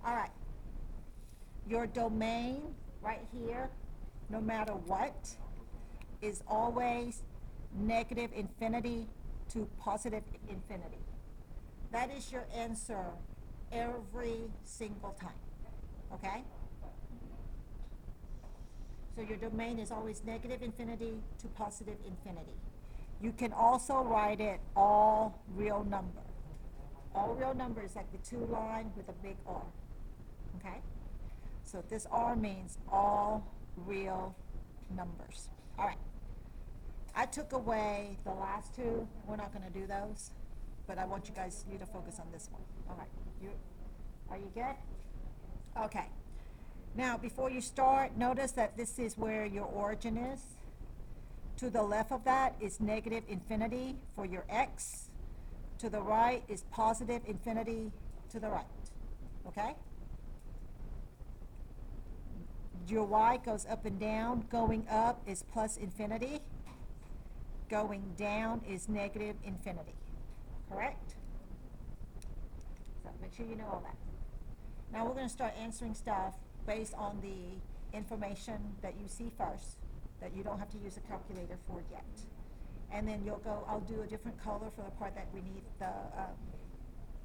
All right. Your domain right here, no matter what, is always negative infinity to positive infinity. That is your answer every single time. Okay? So your domain is always negative infinity to positive infinity. You can also write it all real number. All real number is like the 2 line with a big R. Okay? So this R means all real numbers. All right. I took away the last 2. We're not going to do those, but I want you to focus on this one. All right. Are you good? Okay. Now, before you start, notice that this is where your origin is. To the left of that is negative infinity for your x. To the right is positive infinity to the right. Okay? Your y goes up and down. Going up is plus infinity. Going down is negative infinity. Correct? So make sure you know all that. Now we're going to start answering stuff based on the information that you see first, that you don't have to use a calculator for yet. And then I'll do a different color for the part that we need the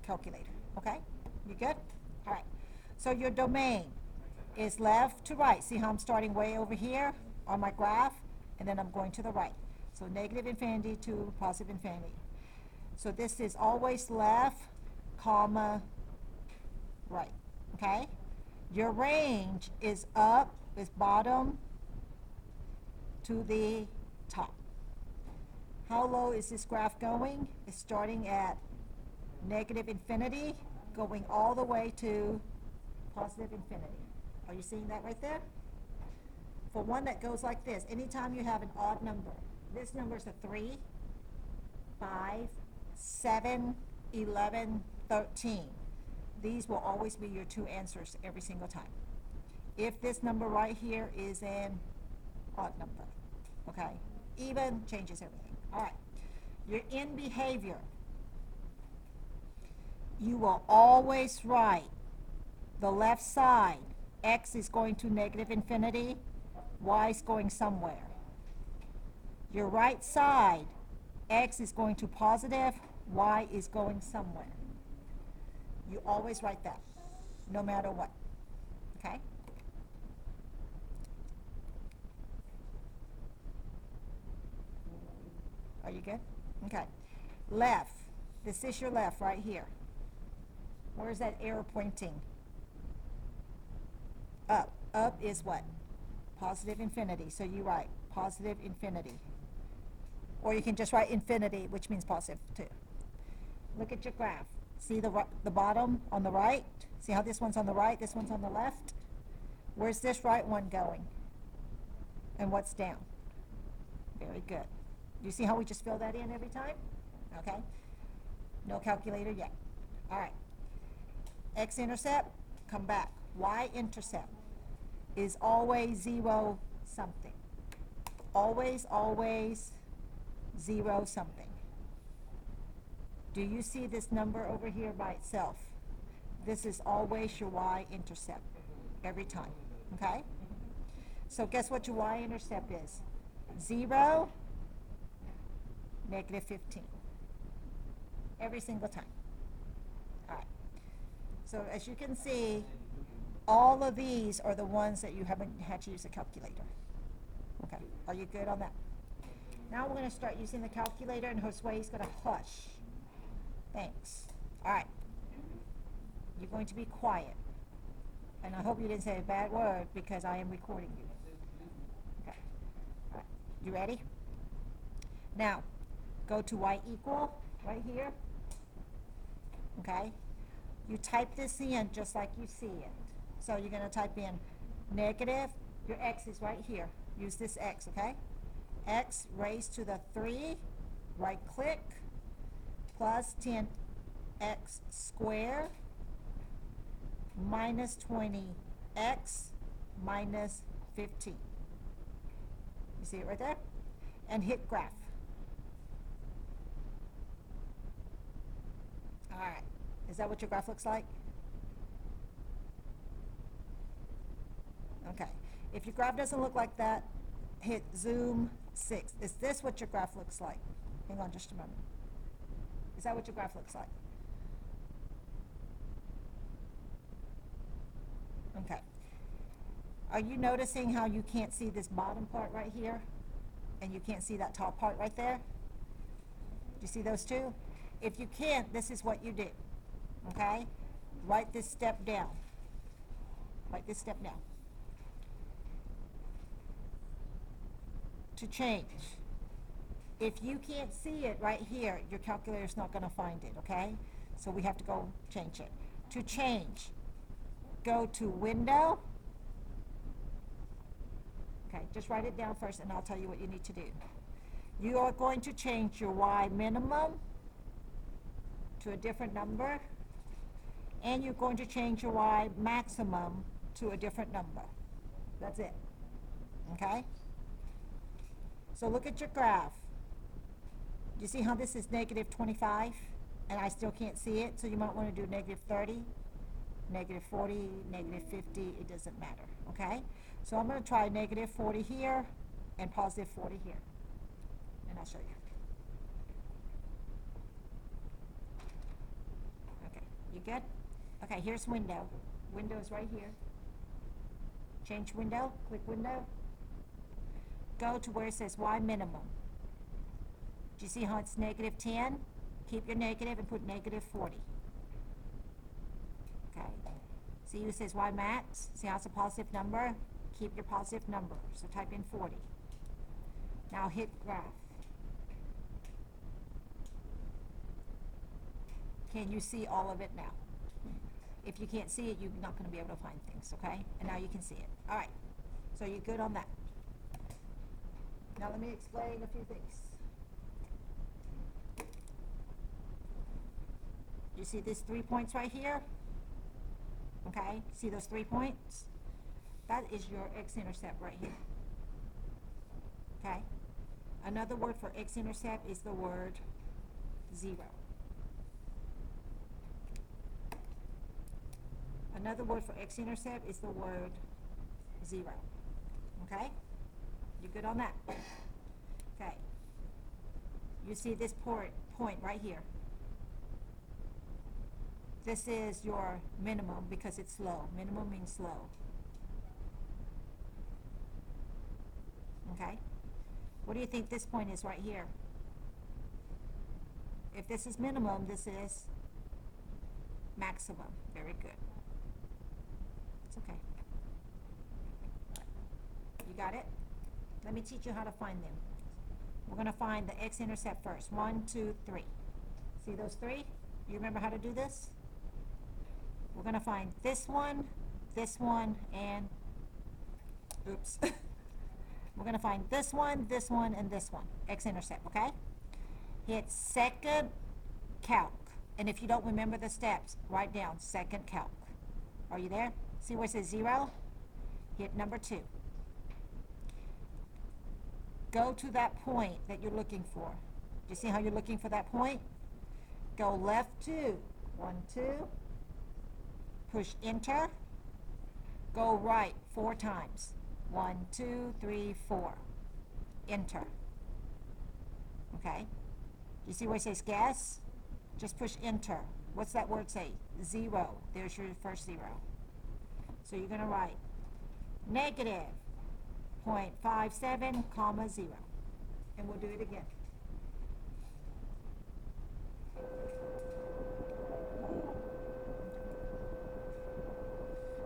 calculator. Okay? You good? All right. So your domain is left to right. See how I'm starting way over here on my graph, and then I'm going to the right. So negative infinity to positive infinity. So this is always left, comma, right. Okay? Your range is up, is bottom to the top. How low is this graph going? It's starting at negative infinity, going all the way to positive infinity. Are you seeing that right there? For one that goes like this, anytime you have an odd number, this number is a 3, 5, 7, 11, 13. These will always be your 2 answers every single time. If this number right here is an odd number, okay? Even changes everything. All right. Your in behavior, you will always write the left side. X is going to negative infinity, y is going somewhere. Your right side, x is going to positive, y is going somewhere. You always write that, no matter what. Okay? Are you good? Okay. Left. This is your left right here. Where's that arrow pointing? Up. Up is what? Positive infinity. So you write positive infinity. Or you can just write infinity, which means positive too. Look at your graph. See the bottom on the right? See how this one's on the right, this one's on the left? Where's this right one going? And what's down? Very good. You see how we just fill that in every time? Okay. No calculator yet. All right. X-intercept, come back. Y-intercept is always 0 something. Always, always 0 something. Do you see this number over here by itself? This is always your y-intercept every time, okay? So guess what your y-intercept is? 0, negative 15. Every single time. All right. So as you can see, all of these are the ones that you haven't had to use a calculator. Okay, are you good on that? Now we're going to start using the calculator, and Josue's going to hush. Thanks. All right. You're going to be quiet. And I hope you didn't say a bad word because I am recording you. Okay. All right. You ready? Now, go to y equal right here. Okay. You type this in just like you see it. So you're going to type in negative. Your x is right here. Use this x, okay? X raised to the 3, right click, plus 10x squared minus 20x minus 15. You see it right there? And hit graph. All right. Is that what your graph looks like? Okay. If your graph doesn't look like that, hit zoom 6. Is this what your graph looks like? Hang on just a moment. Is that what your graph looks like? Okay. Are you noticing how you can't see this bottom part right here? And you can't see that top part right there? Do you see those two? If you can't, this is what you do. Okay? Write this step down. Write this step down. To change. If you can't see it right here, your calculator's not going to find it, okay? So we have to go change it. To change, go to Window. Okay, just write it down first and I'll tell you what you need to do. You are going to change your Y minimum to a different number, and you're going to change your Y maximum to a different number. That's it. Okay? So look at your graph. You see how this is negative 25 and I still can't see it? So you might want to do negative 30, negative 40, negative 50. It doesn't matter. Okay? So I'm going to try negative 40 here and positive 40 here. And I'll show you. Okay, you good? Okay, here's window. Window is right here. Change window, click window. Go to where it says Y minimum. Do you see how it's negative 10? Keep your negative and put negative 40. Okay. See it says Y max? See how it's a positive number? Keep your positive number. So type in 40. Now hit graph. Can you see all of it now? If you can't see it, you're not going to be able to find things, okay? And now you can see it. All right. So you're good on that. Now let me explain a few things. You see these 3 points right here? Okay? See those 3 points? That is your x-intercept right here. Okay? Another word for x-intercept is the word 0. Another word for x-intercept is the word 0. Okay? You good on that? Okay. You see this point right here. This is your minimum because it's slow. Minimum means slow. Okay? What do you think this point is right here? If this is minimum, this is maximum. Very good. It's okay. You got it? Let me teach you how to find them. We're going to find the x-intercept first. 1, 2, 3. See those 3? You remember how to do this? We're going to find this one, and oops. We're going to find this one, and this one. X-intercept, okay? Hit second calc. And if you don't remember the steps, write down second calc. Are you there? See where it says 0? Hit number 2. Go to that point that you're looking for. Do you see how you're looking for that point? Go left 2. 1, 2. Push enter. Go right 4 times. 1, 2, 3, 4. Enter. Okay? You see where it says guess? Just push enter. What's that word say? 0. There's your first 0. So you're going to write negative 0.57, comma 0. And we'll do it again.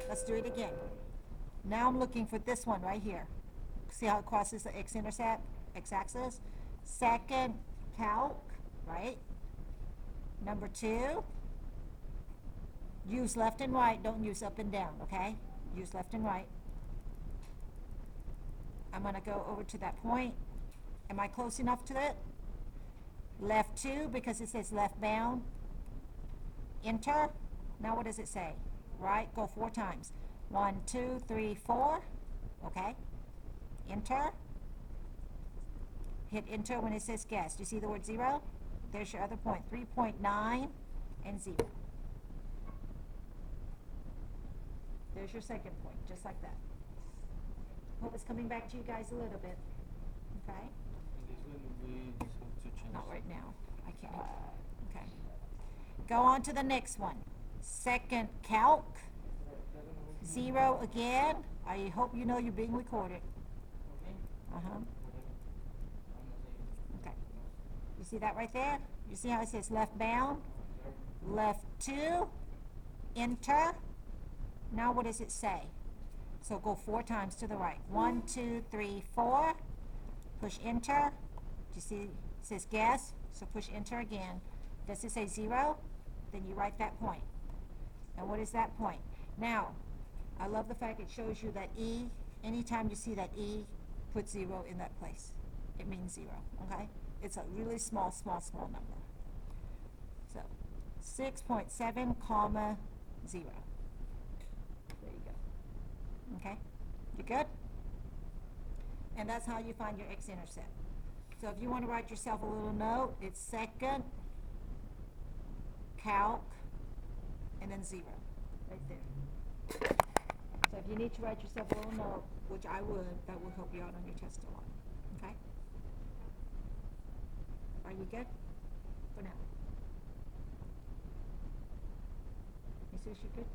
Let's do it again. Now I'm looking for this one right here. See how it crosses the x-intercept, x-axis? Second calc, right? Number 2. Use left and right, don't use up and down, okay? Use left and right. I'm going to go over to that point. Am I close enough to it? Left 2 because it says left bound. Enter. Now what does it say? Right, go 4 times. 1, 2, 3, 4. Okay. Enter. Hit enter when it says guess. Do you see the word 0? There's your other point. 3.9 and 0. There's your second point, just like that. Hope it's coming back to you guys a little bit. Okay? And this one we just have to change. Not right now. I can't. Okay. Go on to the next one. Second calc. 0 again. I hope you know you're being recorded. Uh-huh. Okay. You see that right there? You see how it says left bound? Left 2. Enter. Now what does it say? So go 4 times to the right. 1, 2, 3, 4. Push enter. Do you see it says guess? So push enter again. Does it say 0? Then you write that point. And what is that point? Now, I love the fact it shows you that E. Anytime you see that E, put 0 in that place. It means 0, okay? It's a really small number. So, 6.7 comma 0. There you go. Okay? You good? And that's how you find your x-intercept. So if you want to write yourself a little note, it's second calc and then 0 right there. So if you need to write yourself a little note, which I would, that will help you out on your test a lot. Okay? Are you good for now? Jesus, you good?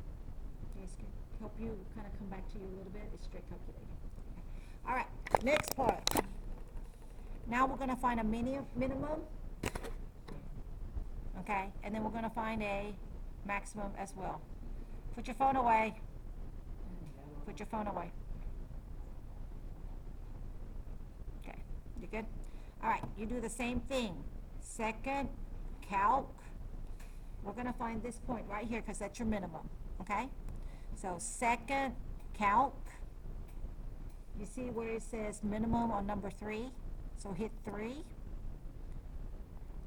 Yes, good. Help you kind of come back to you a little bit. It's straight calculating. Okay. All right, next part. Now we're going to find a minimum. Okay, and then we're going to find a maximum as well. Put your phone away. Put your phone away. Okay, you good? All right, you do the same thing. Second calc. We're going to find this point right here because that's your minimum. Okay? So second calc. You see where it says minimum on number 3? So hit 3.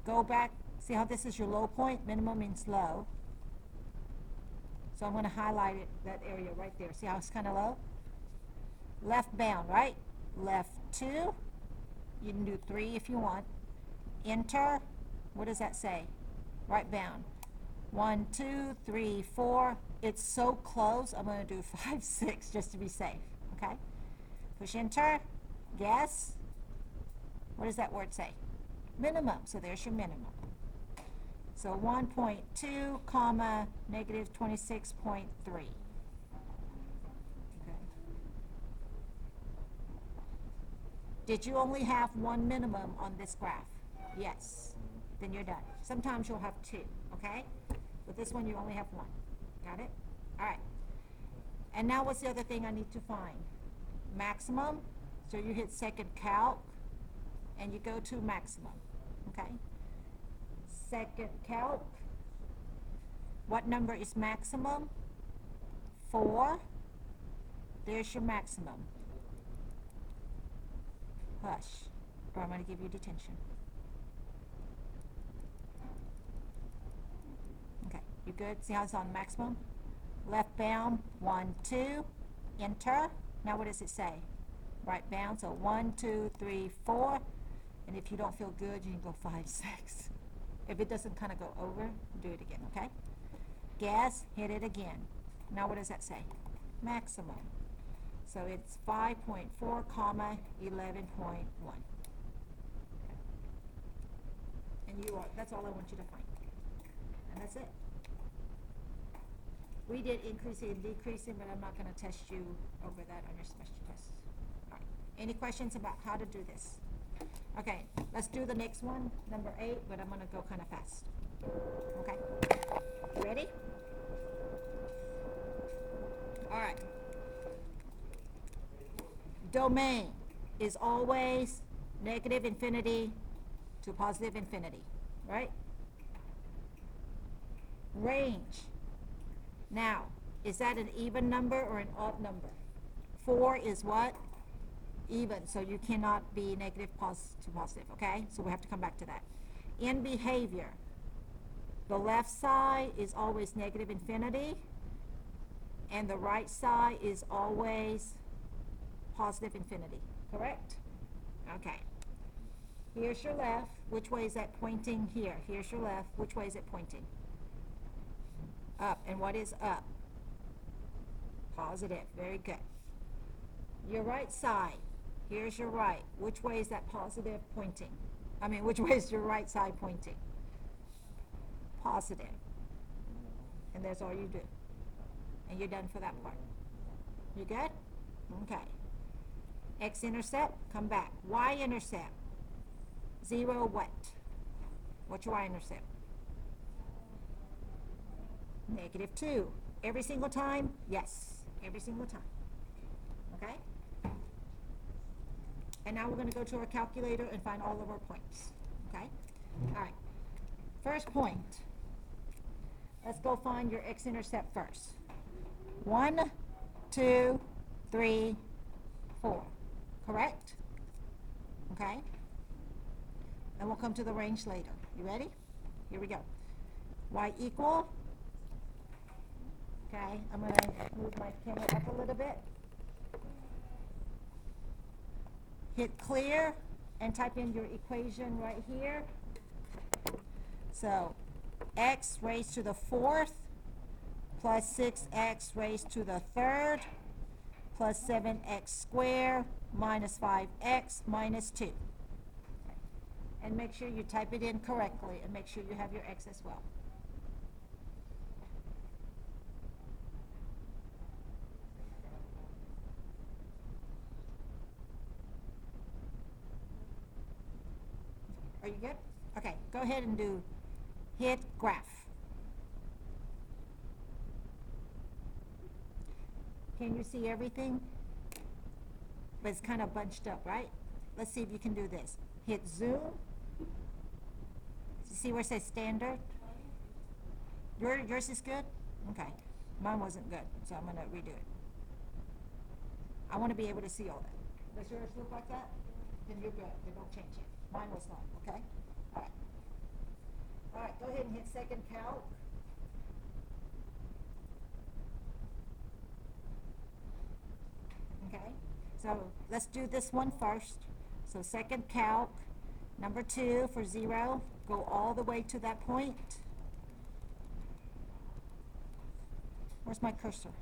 Go back. See how this is your low point? Minimum means low. So I'm going to highlight it, that area right there. See how it's kind of low? Left bound, right? Left 2. You can do 3 if you want. Enter. What does that say? Right bound. 1, 2, 3, 4. It's so close, I'm going to do 5, 6 just to be safe. Okay? Push enter. Guess. What does that word say? Minimum. So there's your minimum. So 1.2 comma negative 26.3. Okay. Did you only have one minimum on this graph? Yes. Then you're done. Sometimes you'll have 2, okay? But this one you only have 1. Got it? All right. And now what's the other thing I need to find? Maximum. So you hit second calc and you go to maximum. Okay? Second calc. What number is maximum? 4. There's your maximum. Hush, or I'm going to give you detention. Okay, you good? See how it's on maximum? Left bound, 1, 2, enter. Now what does it say? Right bound, so 1, 2, 3, 4. And if you don't feel good, you can go 5, 6. If it doesn't kind of go over, do it again, okay? Guess, hit it again. Now what does that say? Maximum. So it's 5.4 comma 11.1. And that's all I want you to find. And that's it. We did increasing and decreasing, but I'm not going to test you over that on your semester test. All right. Any questions about how to do this? Okay, let's do the next one, number 8, but I'm going to go kind of fast. Okay? You ready? All right. Domain is always negative infinity to positive infinity, right? Range. Now, is that an even number or an odd number? 4 is what? Even, so you cannot be negative to positive, okay? So we have to come back to that. In behavior, the left side is always negative infinity, and the right side is always positive infinity, correct? Okay. Here's your left. Which way is that pointing here? Here's your left. Which way is it pointing? Up. And what is up? Positive. Very good. your right side. Here's your right. Which way is that positive pointing? I mean, which way is your right side pointing? Positive. And that's all you do. And you're done for that part. You good? Okay. X-intercept, come back. Y-intercept. 0 what? What's your y-intercept? -2. Every single time? Yes. Every single time. Okay? And now we're going to go to our calculator and find all of our points. Okay? All right. First point. Let's go find your x-intercept first. 1, 2, 3, 4. Correct? Okay? And we'll come to the range later. You ready? Here we go. Y equal. Okay, I'm going to move my camera up a little bit. Hit clear and type in your equation right here. So, x raised to the 4th plus 6x raised to the 3rd plus 7x squared minus 5x minus 2. And make sure you type it in correctly and make sure you have your x as well. Are you good? Okay, go ahead and hit graph. Can you see everything? But it's kind of bunched up, right? Let's see if you can do this. Hit zoom. See where it says standard? Yours is good? Okay. Mine wasn't good, so I'm going to redo it. I want to be able to see all that. Does yours look like that? Then you're good. Then don't change it. Mine was not, okay? All right. All right, go ahead and hit second calc. Okay, so let's do this one first. So second calc, number 2 for 0, go all the way to that point. Where's my cursor?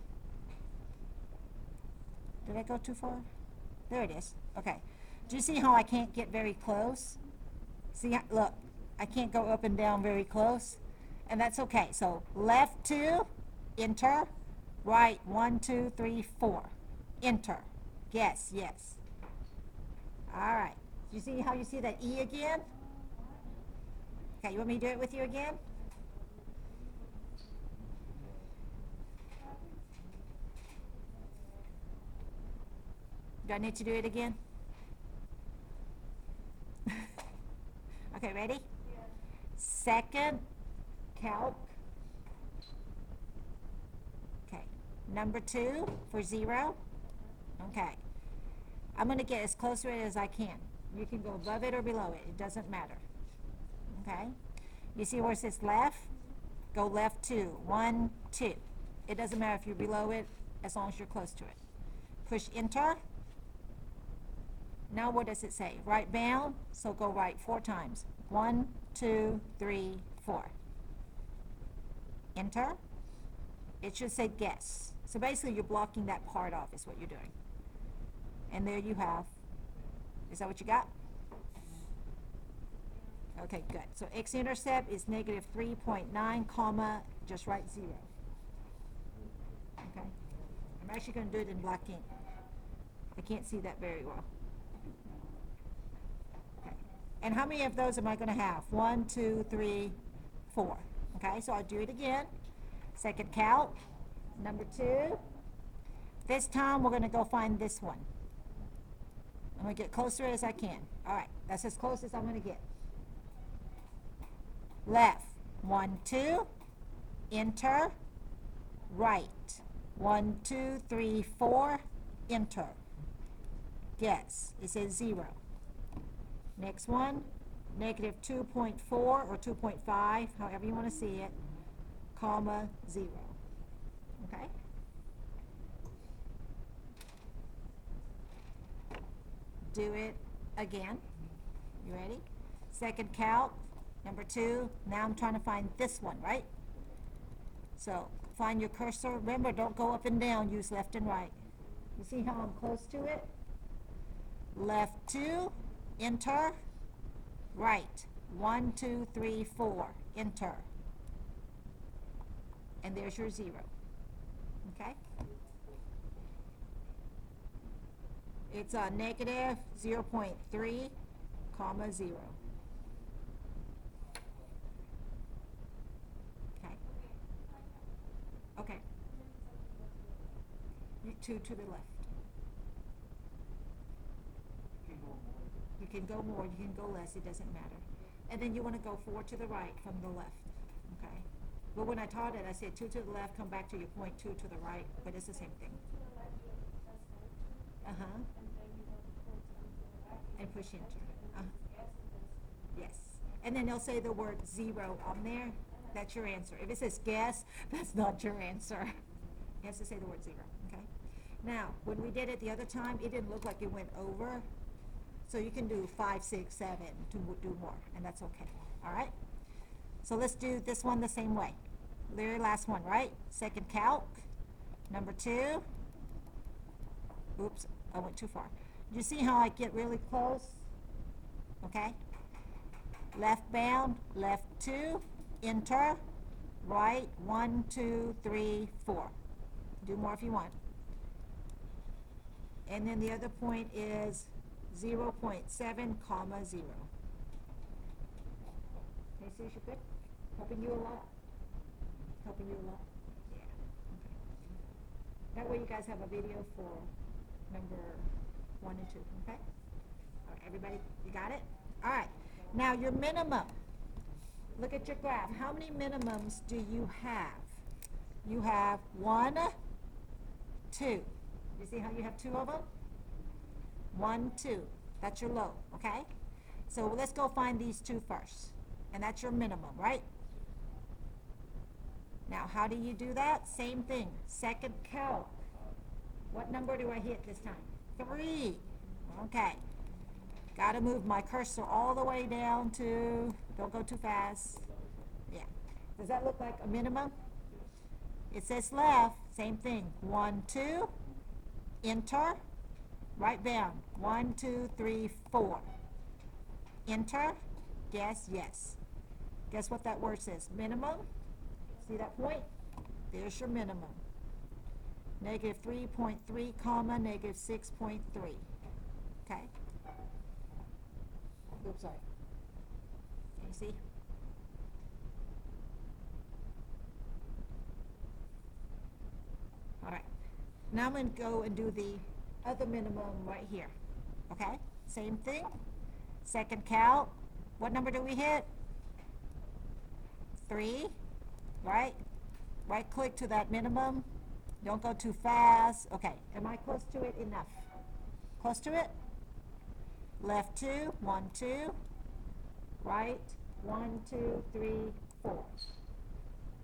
Did I go too far? There it is. Okay. Do you see how I can't get very close? See, look, I can't go up and down very close. And that's okay. So left 2, enter. Right 1, 2, 3, 4. Enter. Yes, yes. All right. Do you see how you see that E again? Okay, you want me to do it with you again? Do I need to do it again? Okay, ready? Yeah. Second calc. Okay, number 2 for 0. Okay, I'm going to get as close to it as I can. You can go above it or below it. It doesn't matter. Okay, you see where it says left? Go left 2. 1, 2. It doesn't matter if you're below it as long as you're close to it. Push enter. Now what does it say? Right bound, so go right 4 times. 1, 2, 3, 4. Enter. It should say guess. So basically you're blocking that part off is what you're doing. And there you have. Is that what you got? Okay, good. So x-intercept is -3.9, comma, just write 0. Okay. I'm actually going to do it in black ink. I can't see that very well. And how many of those am I going to have? 1, 2, 3, 4. Okay, so I'll do it again. Second calc, number 2. This time we're going to go find this one. I'm going to get closer as I can. All right, that's as close as I'm going to get. Left, 1, 2. Enter. Right, 1, 2, 3, 4. Enter. Guess. It says 0. Next one, -2.4 or 2.5, however you want to see it, comma, 0. Okay? Do it again. You ready? Second calc, number 2. Now I'm trying to find this one, right? So find your cursor. Remember, don't go up and down. Use left and right. You see how I'm close to it? Left 2, enter. Right, 1, 2, 3, 4, enter. And there's your 0. Okay? It's a negative 0.3, comma 0. Okay. Okay. 2 to the left. You can go more, you can go less, it doesn't matter. And then you want to go 4 to the right from the left. Okay? But when I taught it, I said 2 to the left, come back to your point 2 to the right, but it's the same thing. Uh-huh. And push enter. Yes. And then they'll say the word 0 on there. That's your answer. If it says guess, that's not your answer. You have to say the word 0. Okay? Now, when we did it the other time, it didn't look like it went over. So you can do 5, 6, 7 to do more, and that's okay. All right? So let's do this one the same way. Very last one, right? Second calc. Number 2. Oops, I went too far. You see how I get really close? Okay? Left bound, left 2, enter, right, 1, 2, 3, 4. Do more if you want. And then the other point is 0.7, comma 0. Okay, see, you're good? Helping you a lot? Helping you a lot? Yeah. Okay. That way you guys have a video for number 1 and 2, okay? All right, everybody, you got it? All right. Now your minimum. Look at your graph. How many minimums do you have? You have 1, 2. You see how you have 2 of them? 1, 2. That's your low, okay? So let's go find these 2 first. And that's your minimum, right? Now, how do you do that? Same thing. Second calc. What number do I hit this time? 3. Okay. Got to move my cursor all the way down to, don't go too fast. Yeah. Does that look like a minimum? It says left. Same thing. 1, 2. Enter. Right bound. 1, 2, 3, 4. Enter. Guess, yes. Guess what that word says? Minimum. See that point? There's your minimum. Negative 3.3, comma, negative 6.3. Okay? Oops, sorry. Can you see? All right. Now I'm going to go and do the other minimum right here. Okay? Same thing. Second calc. What number do we hit? 3. Right? Right click to that minimum. Don't go too fast. Okay. Am I close to it enough? Close to it? Left 2. 1, 2. Right. 1, 2, 3, 4.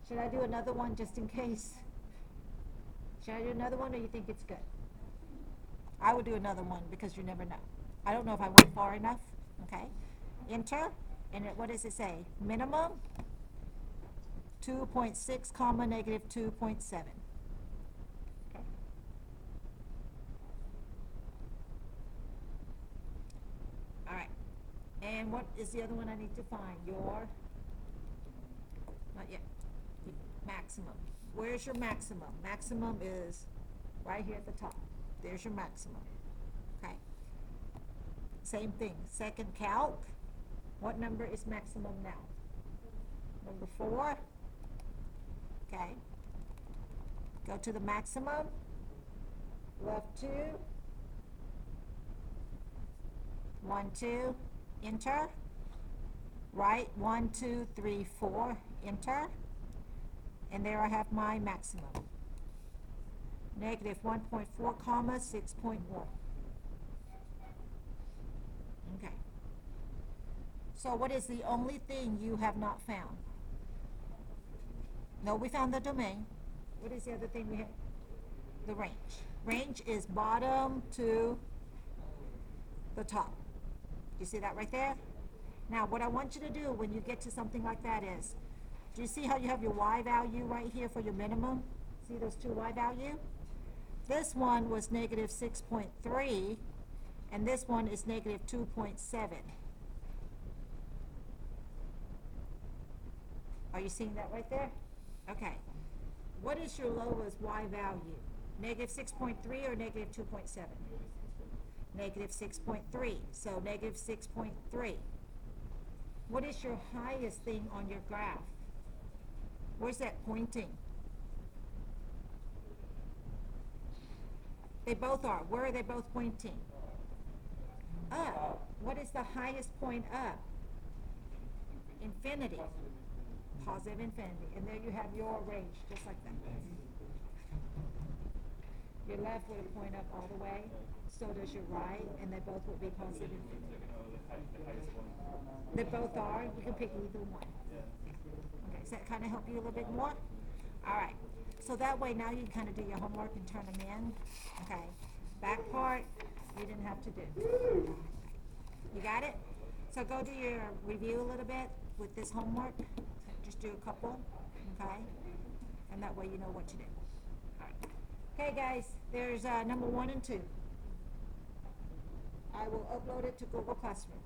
Should I do another one just in case? Should I do another one, or you think it's good? I would do another one because you never know. I don't know if I went far enough. Okay. Enter. And what does it say? Minimum 2.6, comma, negative 2.7. Okay. All right. And what is the other one I need to find? Your, not yet, maximum. Where's your maximum? Maximum is right here at the top. There's your maximum. Okay. Same thing. Second calc. What number is maximum now? Number 4. Okay. Go to the maximum. Left 2. 1, 2. Enter. Right. 1, 2, 3, 4. Enter. And there I have my maximum. Negative 1.4, comma, 6.1. Okay. So what is the only thing you have not found? No, we found the domain. What is the other thing we have? The range. Range is bottom to the top. You see that right there? Now, what I want you to do when you get to something like that is, do you see how you have your y value right here for your minimum? See those 2 y value? this one was negative 6.3, and this one is negative 2.7. Are you seeing that right there? Okay. What is your lowest y value? Negative 6.3 or negative 2.7? Negative 6.3. So negative 6.3. What is your highest thing on your graph? Where's that pointing? They both are. Where are they both pointing? Up. What is the highest point up? Infinity. Positive infinity. And there you have your range, just like that. Your left would point up all the way, so does your right, and they both will be positive infinity. They both are. You can pick either one. Okay, does that kind of help you a little bit more? All right. So that way now you can kind of do your homework and turn them in. Okay. Back part, you didn't have to do. You got it? So go do your review a little bit with this homework. Just do a couple, okay? And that way you know what to do. All right. Okay, guys, there's number 1 and 2. I will upload it to Google Classroom.